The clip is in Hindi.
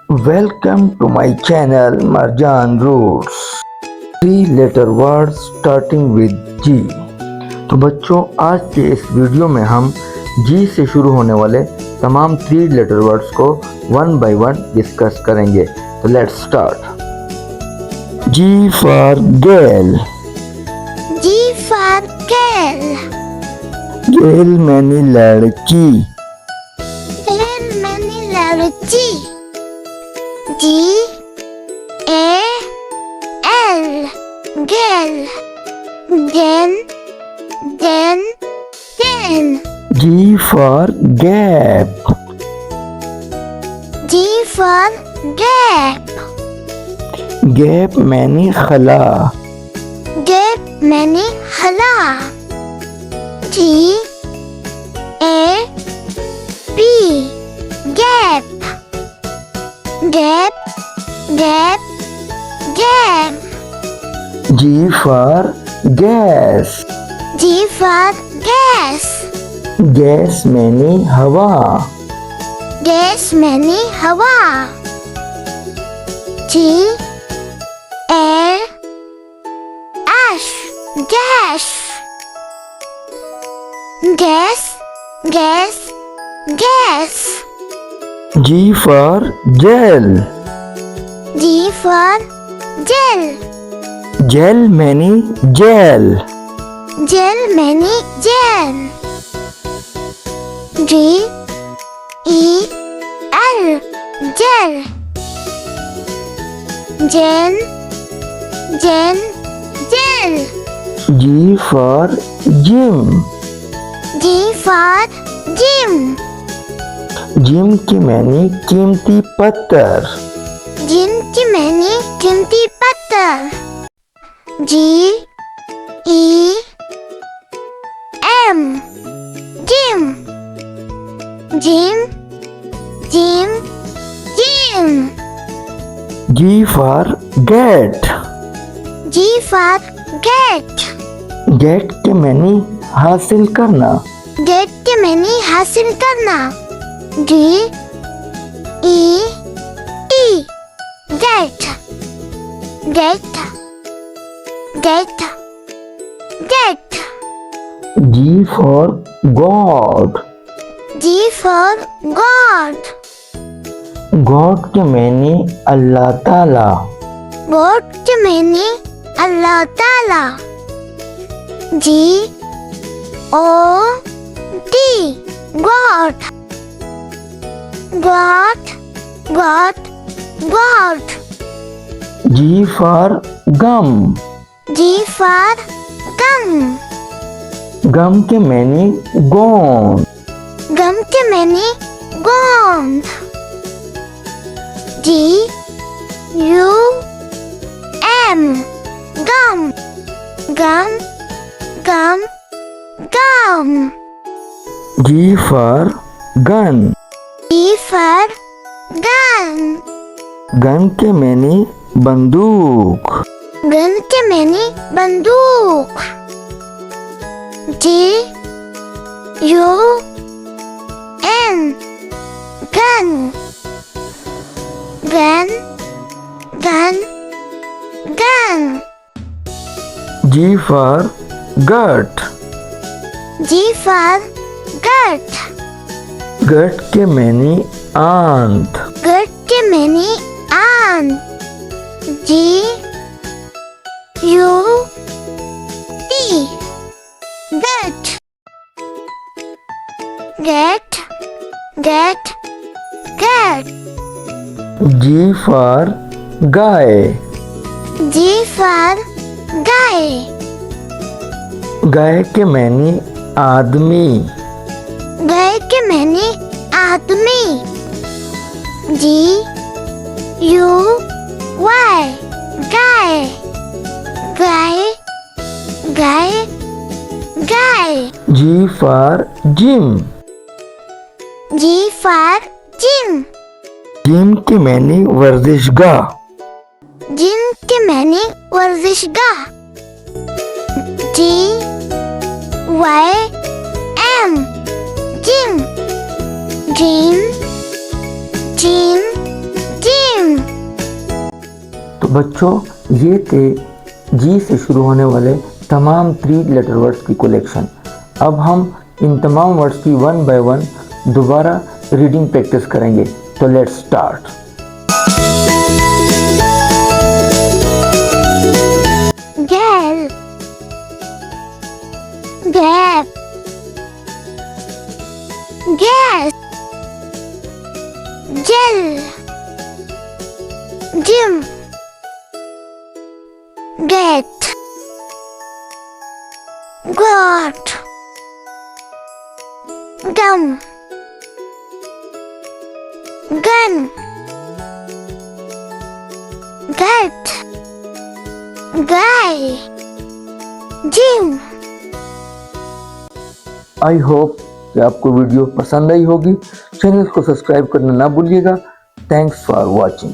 Welcome to my channel Marjan Roots. 3 letter words starting with G. तो बच्चों आज के इस वीडियो में हम G से शुरू होने वाले तमाम 3 letter वर्ड्स को वन बाय वन डिस्कस करेंगे। तो let's start. G for girl. G for girl. गेल मैंने लड़की। Girl मैंने लड़की. G A L girl. Gen. G for gap. G for gap. Gap मैंने खला। Gap मैंने हला. G A P gap. Gap. G for gas. G for gas. Gas मैंने हवा। Gas मैंने हवा. G A S gas. G for gel. G for gel. Gel मैंने जेल। Gel मैंने gel. G E L gel. Gel. G for gym. G for gym. Gym की मैंने कीमती पत्थर। जिम की मैंने कीमती पत्थर. G E M gym. G for get. G for get. Get के मैंने हासिल करना। Get के मैंने हासिल करना. G E T get. G for God. G for God. God के मैंने अल्लाह ताला। God के मैंने अल्लाह ताला. G O D God. G for gum. G for gum. गम के मैंने गोंद। Gum के मैंने गोंद. G U M gum. G for gun. G for gun. Gun के मैंने बंदूक। गन के मैंने बंदूक. G U N gun. G for gut. G for gut. गट के मैंने आंत। Gut के मैंने आंत. G U T gut. G for guy. G for गाय. गाय के मैंने आदमी। गाय के मैंने आदमी. G U Y guy. G for gym. G for gym. Gym के मैंने वर्जिशगाह। जिम के मैंने वर्जिशगाह. G Y M gym. Dream. तो बच्चों ये थे जी से शुरू होने वाले तमाम 3 लेटर वर्ड्स की कलेक्शन। अब हम इन तमाम वर्ड्स की 1 बाय 1 दोबारा रीडिंग प्रैक्टिस करेंगे। तो let's start. Gel, gap, gas, gel, gym, get, got, gum, gun, get, guy, gym। I hope कि आपको वीडियो पसंद आई होगी। चैनल को सब्सक्राइब करना ना भूलिएगा। Thanks for watching.